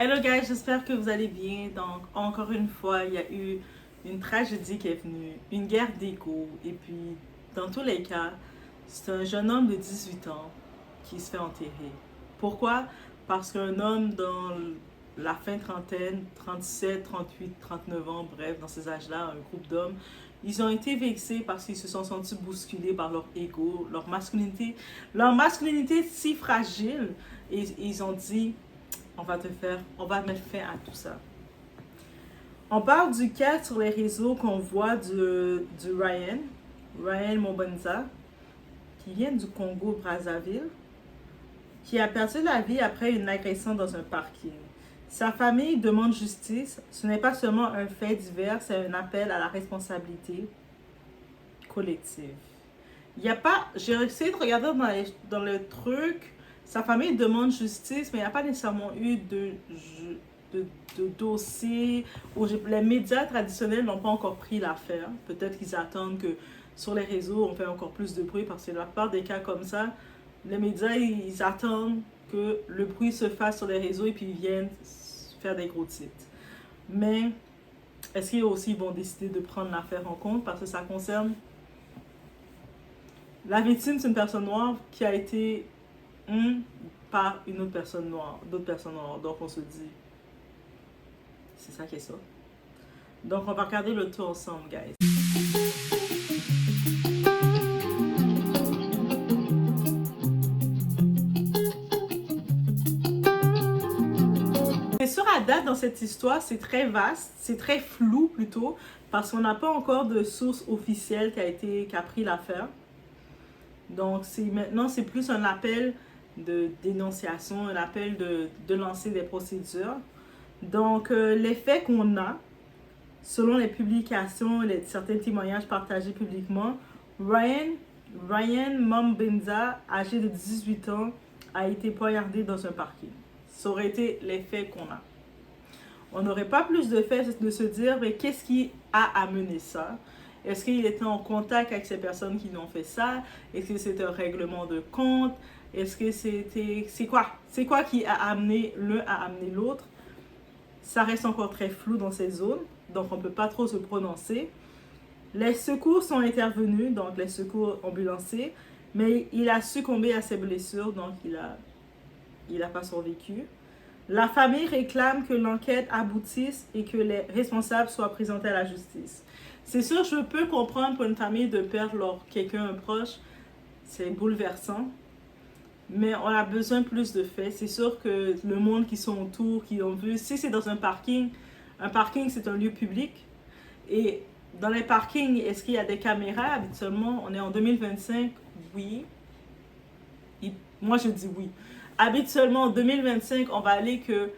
Hello guys, j'espère que vous allez bien. Donc, encore une fois, il y a eu une tragédie qui est venue, une guerre d'ego. Et puis, dans tous les cas, c'est un jeune homme de 18 ans qui se fait enterrer. Pourquoi? Parce qu'un homme dans la fin trentaine, 37, 38, 39 ans, bref, dans ces âges-là, un groupe d'hommes, ils ont été vexés parce qu'ils se sont sentis bousculés par leur ego, leur masculinité si fragile. Et ils ont dit, on va mettre fin à tout ça. On parle du cas sur les réseaux qu'on voit du Ryan Mobanza, qui vient du Congo-Brazzaville, qui a perdu la vie après une agression dans un parking. Sa famille demande justice. Ce n'est pas seulement un fait divers, c'est un appel à la responsabilité collective. Il n'y a pas. J'ai essayé de regarder dans le truc. Sa famille demande justice, mais il n'y a pas nécessairement eu de, de dossier. Les médias traditionnels n'ont pas encore pris l'affaire. Peut-être qu'ils attendent que sur les réseaux, on fait encore plus de bruit parce que la plupart des cas comme ça, les médias, ils attendent que le bruit se fasse sur les réseaux et puis ils viennent faire des gros titres. Mais est-ce qu'ils aussi vont décider de prendre l'affaire en compte parce que ça concerne la victime, c'est une personne noire qui a été par une autre personne noire, d'autres personnes noires. Donc on se dit, c'est ça qui est ça. Donc on va regarder le tout ensemble, guys. C'est sûr, à date dans cette histoire, c'est très vaste, c'est très flou plutôt, parce qu'on n'a pas encore de source officielle qui a pris l'affaire. Donc maintenant, c'est plus un appel de dénonciation, un appel de lancer des procédures. Donc, les faits qu'on a, selon les publications, certains témoignages partagés publiquement, Ryan Mambinza, âgé de 18 ans, a été poignardé dans un parking. Ça aurait été les faits qu'on a. On n'aurait pas plus de faits de se dire, mais qu'est-ce qui a amené ça? Est-ce qu'il était en contact avec ces personnes qui l'ont fait ça? Est-ce que c'était un règlement de compte? Est-ce que c'était... C'est quoi? C'est quoi qui a amené l'un à amener l'autre? Ça reste encore très flou dans ces zones, donc on ne peut pas trop se prononcer. Les secours sont intervenus, donc les secours ambulanciers, mais il a succombé à ses blessures, donc il n'a pas survécu. La famille réclame que l'enquête aboutisse et que les responsables soient présentés à la justice. C'est sûr, je peux comprendre pour une famille de perdre quelqu'un proche, c'est bouleversant, mais on a besoin plus de faits. C'est sûr que le monde qui sont autour, qui ont vu, si c'est dans un parking c'est un lieu public, et dans les parkings, est-ce qu'il y a des caméras? Habituellement, on est en 2025, oui. Moi, je dis oui. Habituellement, en 2025, on va aller que...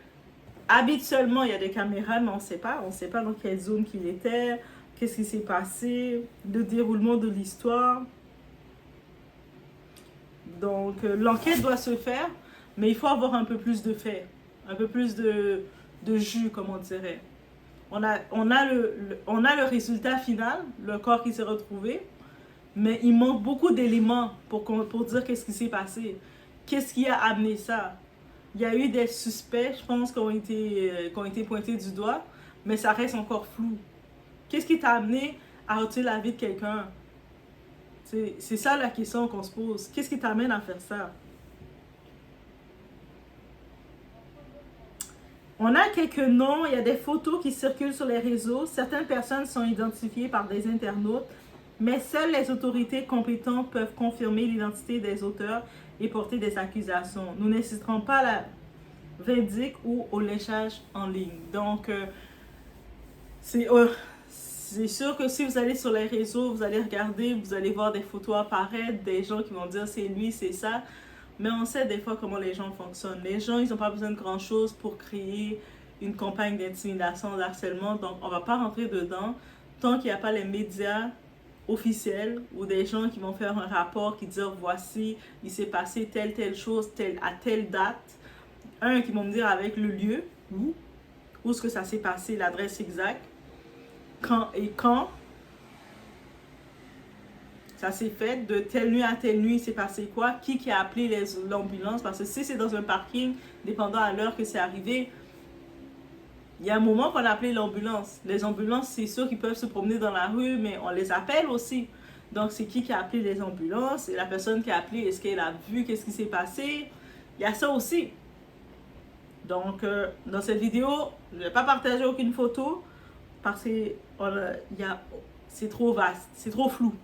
Habituellement, il y a des caméras, mais on ne sait pas. On ne sait pas dans quelle zone qu'il était, qu'est-ce qui s'est passé, le déroulement de l'histoire. Donc, l'enquête doit se faire, mais il faut avoir un peu plus de faits, un peu plus de jus, comme on dirait. On a le résultat final, le corps qui s'est retrouvé, mais il manque beaucoup d'éléments pour dire qu'est-ce qui s'est passé. Qu'est-ce qui a amené ça? Il y a eu des suspects, je pense, qui ont été pointés du doigt, mais ça reste encore flou. Qu'est-ce qui t'a amené à retirer la vie de quelqu'un? C'est ça la question qu'on se pose. Qu'est-ce qui t'amène à faire ça? On a quelques noms, il y a des photos qui circulent sur les réseaux. Certaines personnes sont identifiées par des internautes, mais seules les autorités compétentes peuvent confirmer l'identité des auteurs et porter des accusations. Nous n'hésiterons pas à la vindicte ou au léchage en ligne. Donc, c'est sûr que si vous allez sur les réseaux, vous allez regarder, vous allez voir des photos apparaître, des gens qui vont dire c'est lui, c'est ça. Mais on sait des fois comment les gens fonctionnent. Les gens, ils n'ont pas besoin de grand-chose pour créer une campagne d'intimidation, d'harcèlement. Donc, on ne va pas rentrer dedans tant qu'il n'y a pas les médias officiels ou des gens qui vont faire un rapport qui disent voici, il s'est passé telle chose à telle date. Qui vont me dire avec le lieu, où est-ce que ça s'est passé, l'adresse exacte, quand ça s'est fait, de telle nuit à telle nuit, il s'est passé quoi, qui a appelé l'ambulance, parce que si c'est dans un parking, dépendant à l'heure que c'est arrivé, Il y a un moment qu'on a appelé l'ambulance. Les ambulances, c'est sûr qu'ils peuvent se promener dans la rue, mais on les appelle aussi. Donc, c'est qui a appelé les ambulances? Et la personne qui a appelé, est-ce qu'elle a vu qu'est-ce qui s'est passé? Il y a ça aussi. Donc, dans cette vidéo, je ne vais pas partager aucune photo parce que c'est trop vaste, c'est trop flou.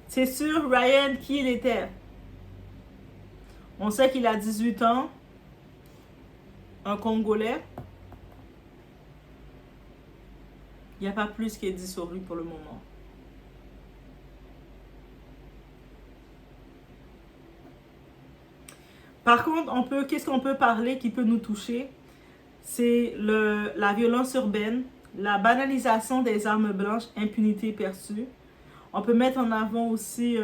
C'est sûr, Ryan, qui il était? On sait qu'il a 18 ans, un Congolais. Il n'y a pas plus qui est dit sur lui pour le moment. Par contre, qu'est-ce qu'on peut parler qui peut nous toucher? C'est la violence urbaine, la banalisation des armes blanches, impunité perçue. On peut mettre en avant aussi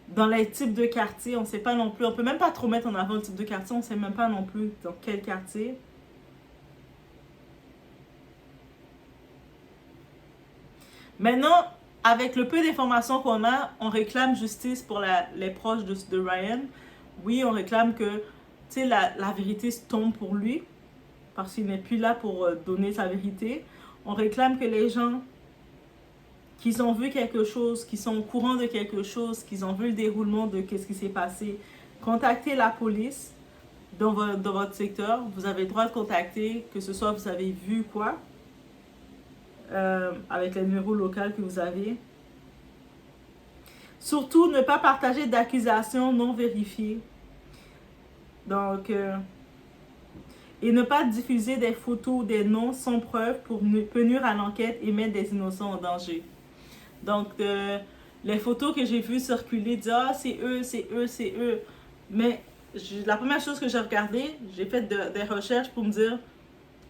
dans les types de quartiers, on ne sait pas non plus, on peut même pas trop mettre en avant le type de quartier, on ne sait même pas non plus dans quel quartier. Maintenant, avec le peu d'informations qu'on a, on réclame justice pour les proches de Ryan. Oui, on réclame que la vérité tombe pour lui, parce qu'il n'est plus là pour donner sa vérité. On réclame que les gens qui ont vu quelque chose, qui sont au courant de quelque chose, qui ont vu le déroulement de ce qui s'est passé, contactez la police dans votre secteur. Vous avez le droit de contacter, que ce soit vous avez vu quoi, avec les numéros locaux que vous avez. Surtout, ne pas partager d'accusations non vérifiées. Donc, et ne pas diffuser des photos ou des noms sans preuve pour nuire à l'enquête et mettre des innocents en danger. Donc, les photos que j'ai vues circuler, dire « Ah, c'est eux, c'est eux, c'est eux ». Mais la première chose que j'ai regardé, j'ai fait des recherches pour me dire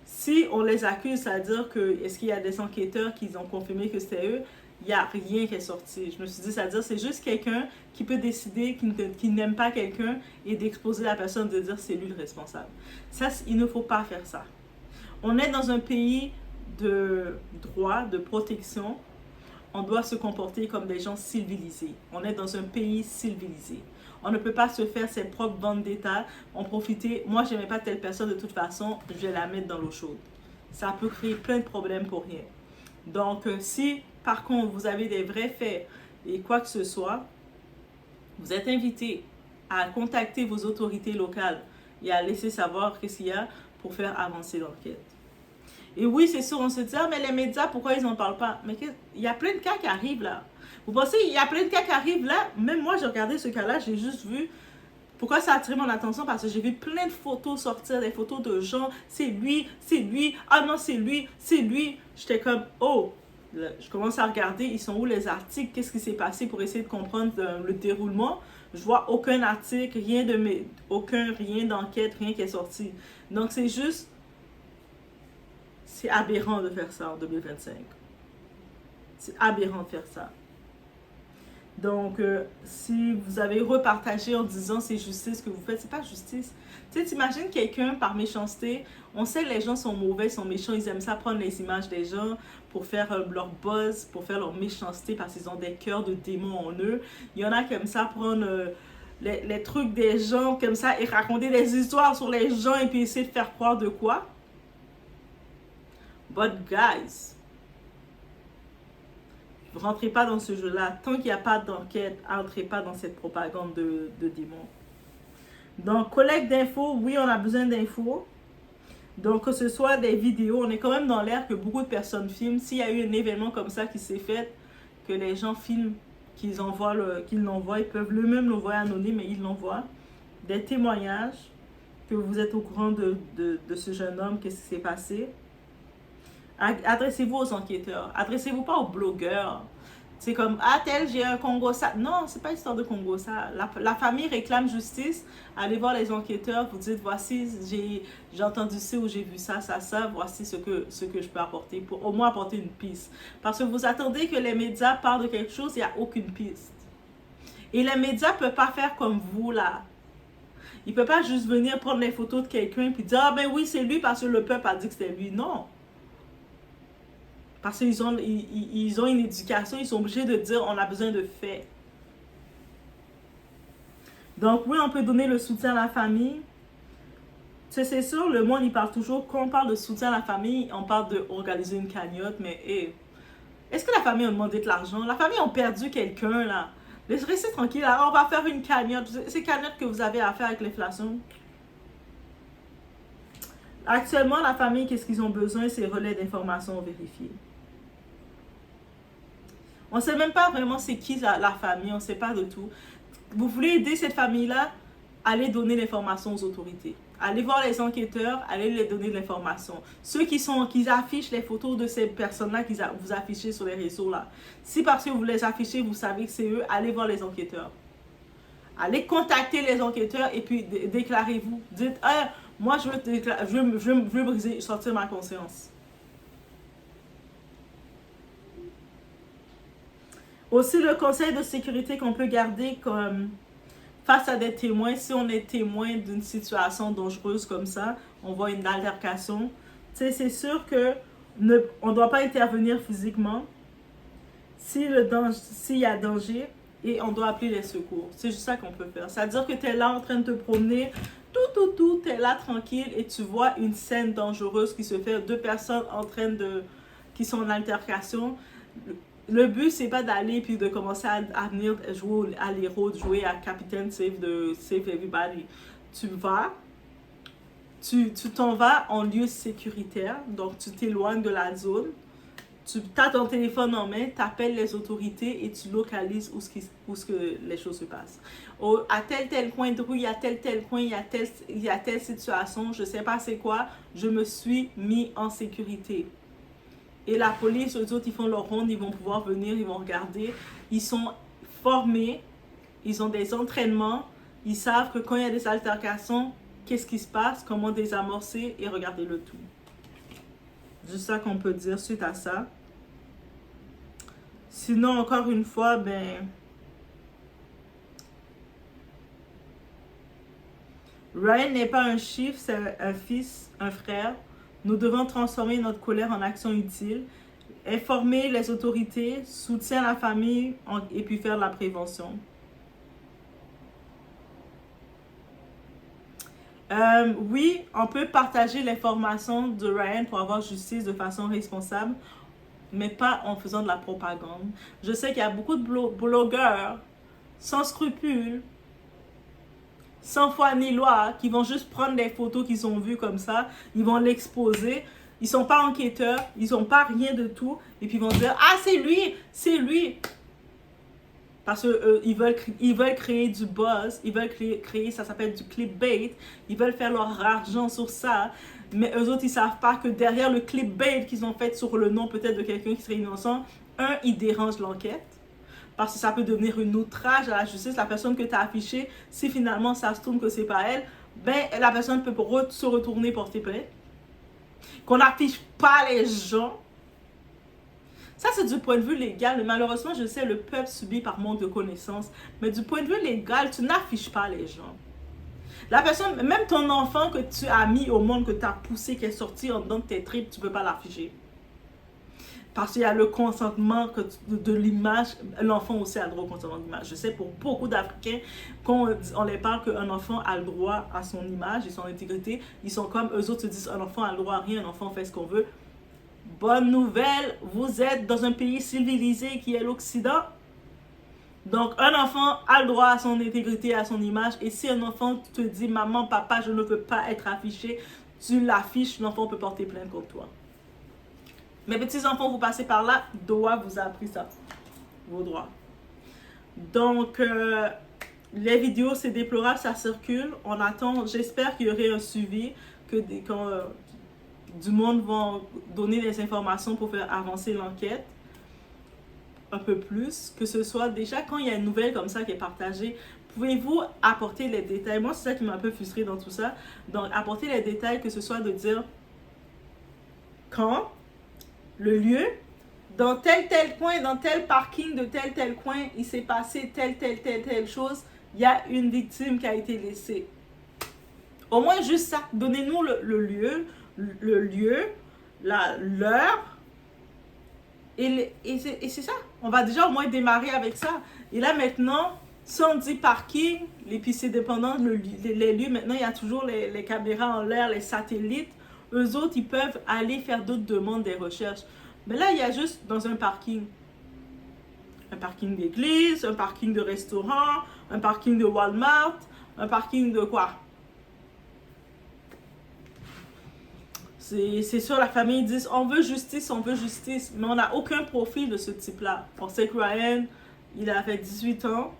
si on les accuse, c'est-à-dire que est-ce qu'il y a des enquêteurs qui ont confirmé que c'était eux, il n'y a rien qui est sorti. Je me suis dit, c'est-à-dire c'est juste quelqu'un qui peut décider qui n'aime pas quelqu'un et d'exposer la personne, de dire c'est lui le responsable. Ça, il ne faut pas faire ça. On est dans un pays de droit, de protection. On doit se comporter comme des gens civilisés. On est dans un pays civilisé. On ne peut pas se faire ses propres bandes d'État, en profiter. Moi, je n'aimais pas telle personne, de toute façon, je vais la mettre dans l'eau chaude. Ça peut créer plein de problèmes pour rien. Donc, si par contre, vous avez des vrais faits et quoi que ce soit, vous êtes invité à contacter vos autorités locales et à laisser savoir qu'est-ce qu'il y a pour faire avancer l'enquête. Et oui, c'est sûr, on se dit, ah, mais les médias, pourquoi ils n'en parlent pas? Mais il y a plein de cas qui arrivent là. Vous pensez, il y a plein de cas qui arrivent là? Même moi, j'ai regardé ce cas-là, j'ai juste vu. Pourquoi ça a attiré mon attention? Parce que j'ai vu plein de photos sortir, des photos de gens. C'est lui, ah non, c'est lui, c'est lui. J'étais comme, oh, je commence à regarder, ils sont où les articles, qu'est-ce qui s'est passé pour essayer de comprendre le déroulement. Je vois aucun article, rien d'enquête, rien qui est sorti. Donc, c'est juste, c'est aberrant de faire ça en 2025. C'est aberrant de faire ça. Donc, si vous avez repartagé en disant c'est justice que vous faites, c'est pas justice. Tu sais, t'imagines quelqu'un par méchanceté, on sait que les gens sont mauvais, sont méchants, ils aiment ça prendre les images des gens pour faire leur buzz, pour faire leur méchanceté parce qu'ils ont des cœurs de démons en eux. Il y en a comme ça prendre les trucs des gens comme ça et raconter des histoires sur les gens et puis essayer de faire croire de quoi. But guys, ne rentrez pas dans ce jeu-là. Tant qu'il n'y a pas d'enquête, entrez pas dans cette propagande de démons. Donc, collecte d'infos, oui, on a besoin d'infos. Donc, que ce soit des vidéos, on est quand même dans l'ère que beaucoup de personnes filment. S'il y a eu un événement comme ça qui s'est fait, que les gens filment, qu'ils l'envoient, ils peuvent eux-mêmes l'envoyer anonyme, mais ils l'envoient. Des témoignages, que vous êtes au courant de ce jeune homme, qu'est-ce qui s'est passé. Adressez-vous aux enquêteurs. Adressez-vous pas aux blogueurs. C'est comme, ah tel, j'ai un Congo ça. Non, c'est pas histoire de Congo ça. La famille réclame justice. Allez voir les enquêteurs. Vous dites, voici, j'ai entendu ça ou j'ai vu ça. Voici ce que je peux apporter. Pour au moins apporter une piste. Parce que vous attendez que les médias parlent de quelque chose, il n'y a aucune piste. Et les médias ne peuvent pas faire comme vous là. Ils ne peuvent pas juste venir prendre les photos de quelqu'un et dire, ah ben oui, c'est lui parce que le peuple a dit que c'était lui. Non. Parce qu'ils ont une éducation, ils sont obligés de dire on a besoin de faits. Donc oui, on peut donner le soutien à la famille. Tu sais, c'est sûr, le monde, il parle toujours, quand on parle de soutien à la famille, on parle d'organiser une cagnotte, mais hey, est-ce que la famille a demandé de l'argent? La famille a perdu quelqu'un, là. Restez tranquille, là, on va faire une cagnotte. Ces cagnottes que vous avez à faire avec l'inflation. Actuellement, la famille, qu'est-ce qu'ils ont besoin? C'est relais d'informations vérifiés. On ne sait même pas vraiment c'est qui la famille, on ne sait pas de tout. Vous voulez aider cette famille-là? Allez donner l'information aux autorités. Allez voir les enquêteurs, allez les donner de l'information. Ceux qui affichent les photos de ces personnes-là que vous affichez sur les réseaux là. Si parce que vous les affichez, vous savez que c'est eux, allez voir les enquêteurs. Allez contacter les enquêteurs et puis déclarez-vous. Dites, ah, moi je veux briser, sortir ma conscience. Aussi le conseil de sécurité qu'on peut garder comme face à des témoins, si on est témoin d'une situation dangereuse comme ça, on voit une altercation, c'est sûr que on ne doit pas intervenir physiquement s'il y a danger et on doit appeler les secours. C'est juste ça qu'on peut faire. C'est-à-dire que tu es là en train de te promener, tu es là tranquille et tu vois une scène dangereuse qui se fait, deux personnes qui sont en altercation. Le but, c'est pas d'aller puis de commencer à venir jouer à l'héros, de jouer à Captain Save Everybody. Tu t'en vas en lieu sécuritaire, donc tu t'éloignes de la zone, tu as ton téléphone en main, tu appelles les autorités et tu localises où les choses se passent. À tel coin de rue, il y a tel coin, il y a telle situation, je sais pas c'est quoi, je me suis mis en sécurité. Et la police, eux autres, ils font leur ronde, ils vont pouvoir venir, ils vont regarder. Ils sont formés, ils ont des entraînements, ils savent que quand il y a des altercations, qu'est-ce qui se passe, comment désamorcer et regarder le tout. Juste ça qu'on peut dire suite à ça. Sinon, encore une fois, Ryan n'est pas un chiffre, c'est un fils, un frère. Nous devons transformer notre colère en action utile, informer les autorités, soutenir la famille et puis faire de la prévention. Oui, on peut partager l'information de Ryan pour avoir justice de façon responsable, mais pas en faisant de la propagande. Je sais qu'il y a beaucoup de blogueurs sans scrupules, sans foi ni loi, qui vont juste prendre des photos qu'ils ont vues comme ça, ils vont l'exposer, ils sont pas enquêteurs, ils ont pas rien de tout, et puis ils vont dire, ah c'est lui, parce qu'ils veulent créer du buzz, ils veulent créer, ça s'appelle du clickbait, ils veulent faire leur argent sur ça, mais eux autres ils savent pas que derrière le clickbait qu'ils ont fait sur le nom peut-être de quelqu'un qui serait innocent, ils dérangent l'enquête. Parce que ça peut devenir un outrage à la justice. La personne que tu as affichée, si finalement ça se tourne que c'est pas elle, la personne peut se retourner porter plainte. Qu'on n'affiche pas les gens. Ça, c'est du point de vue légal. Mais malheureusement, je sais, le peuple subit par manque de connaissances. Mais du point de vue légal, tu n'affiches pas les gens. La personne, même ton enfant que tu as mis au monde, que tu as poussé, qui est sorti en dedans de tes tripes, tu ne peux pas l'afficher. Parce qu'il y a le consentement de l'image. L'enfant aussi a le droit au consentement de l'image. Je sais pour beaucoup d'Africains, quand on les parle qu'un enfant a le droit à son image et son intégrité, ils sont comme eux autres se disent un enfant a le droit à rien, un enfant fait ce qu'on veut. Bonne nouvelle, vous êtes dans un pays civilisé qui est l'Occident. Donc un enfant a le droit à son intégrité, à son image. Et si un enfant te dit maman, papa, je ne veux pas être affiché, tu l'affiches, l'enfant peut porter plainte contre toi. Mes petits-enfants, vous passez par là, DOA vous a appris ça, vos droits. Donc, les vidéos, c'est déplorable, ça circule. On attend, j'espère qu'il y aurait un suivi, que du monde vont donner des informations pour faire avancer l'enquête un peu plus. Que ce soit déjà, quand il y a une nouvelle comme ça qui est partagée, pouvez-vous apporter les détails? Moi, c'est ça qui m'a un peu frustrée dans tout ça. Donc, apporter les détails, que ce soit de dire quand, le lieu, dans tel coin, dans tel parking de tel coin, il s'est passé telle chose, il y a une victime qui a été laissée. Au moins juste ça, donnez-nous le lieu, l'heure, et c'est ça. On va déjà au moins démarrer avec ça. Et là maintenant, Si on dit parking, et puis c'est dépendant les lieux, maintenant il y a toujours les caméras en l'air, les satellites. Eux autres, ils peuvent aller faire d'autres demandes, des recherches. Mais là, il y a juste dans un parking. Un parking d'église, un parking de restaurant, un parking de Walmart, un parking de quoi? C'est sûr, la famille dit on veut justice, mais on n'a aucun profil de ce type-là. On sait que Ryan, il avait 18 ans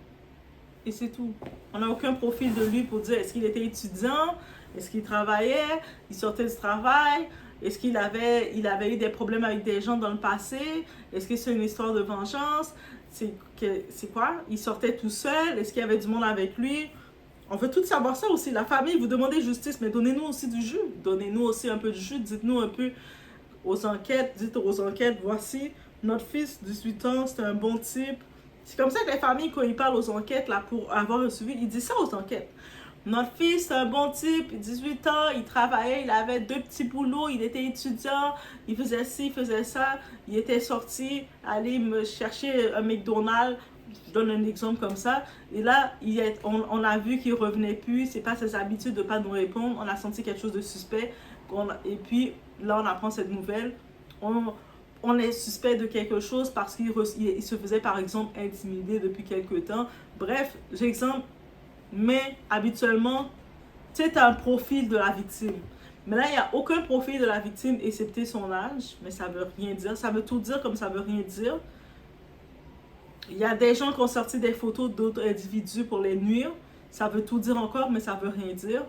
et c'est tout. On n'a aucun profil de lui pour dire est-ce qu'il était étudiant, est-ce qu'il travaillait, il sortait du travail, est-ce qu'il avait eu des problèmes avec des gens dans le passé, est-ce que c'est une histoire de vengeance, c'est quoi? Il sortait tout seul, est-ce qu'il y avait du monde avec lui? On veut tout savoir ça aussi. La famille, vous demandez justice, mais donnez-nous aussi du jus. Donnez-nous aussi un peu de jus. Dites-nous un peu aux enquêtes. Dites aux enquêtes, voici, notre fils, 18 ans, c'est un bon type. C'est comme ça que les familles, quand ils parlent aux enquêtes, là, pour avoir un suivi, ils disent ça aux enquêtes. Notre fils, c'est un bon type, 18 ans, il travaillait, il avait 2 petits boulots, il était étudiant, il faisait ci, il faisait ça, il était sorti, aller me chercher un McDonald's. Je donne un exemple comme ça. Et là, on a vu qu'il ne revenait plus. C'est pas ses habitudes de ne pas nous répondre. On a senti quelque chose de suspect. Et puis, là, on apprend cette nouvelle. On est suspect de quelque chose parce qu'il se faisait, par exemple, intimider depuis quelque temps. Bref, j'exemple. Mais habituellement, tu sais, tu as un profil de la victime. Mais là, il n'y a aucun profil de la victime, excepté son âge. Mais ça ne veut rien dire. Ça veut tout dire comme ça ne veut rien dire. Il y a des gens qui ont sorti des photos d'autres individus pour les nuire. Ça veut tout dire encore, mais ça veut rien dire.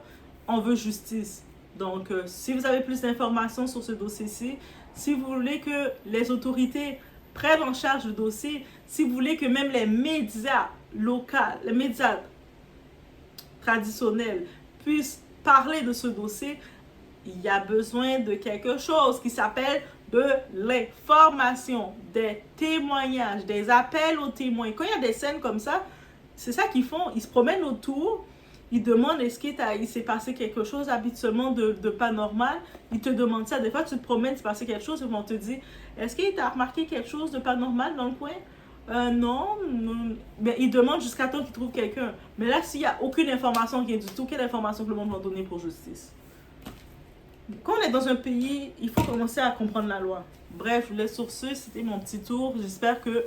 On veut justice. Donc, si vous avez plus d'informations sur ce dossier-ci, si vous voulez que les autorités prennent en charge le dossier, si vous voulez que même les médias locaux, les médias traditionnels puissent parler de ce dossier, il y a besoin de quelque chose qui s'appelle de l'information, des témoignages, des appels aux témoins. Quand il y a des scènes comme ça, c'est ça qu'ils font. Ils se promènent autour, ils demandent est-ce qu'il s'est passé quelque chose habituellement de pas normal. Ils te demandent ça. Des fois, tu te promènes, il s'est passé quelque chose, ils vont te dire est-ce qu'il t'a remarqué quelque chose de pas normal dans le coin? Non. Mais ils demandent jusqu'à temps qu'ils trouvent quelqu'un. Mais là, s'il n'y a aucune information, rien du tout, quelle information que le monde va donner pour justice? Quand on est dans un pays, il faut commencer à comprendre la loi. Bref, les sources, c'était mon petit tour. J'espère que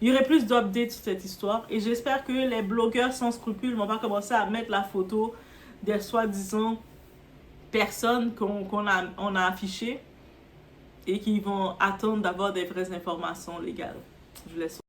il y aurait plus d'updates sur cette histoire. Et j'espère que les blogueurs sans scrupules vont pas commencer à mettre la photo des soi-disant personnes qu'on a affichées et qui vont attendre d'avoir des vraies informations légales. Je vous laisse.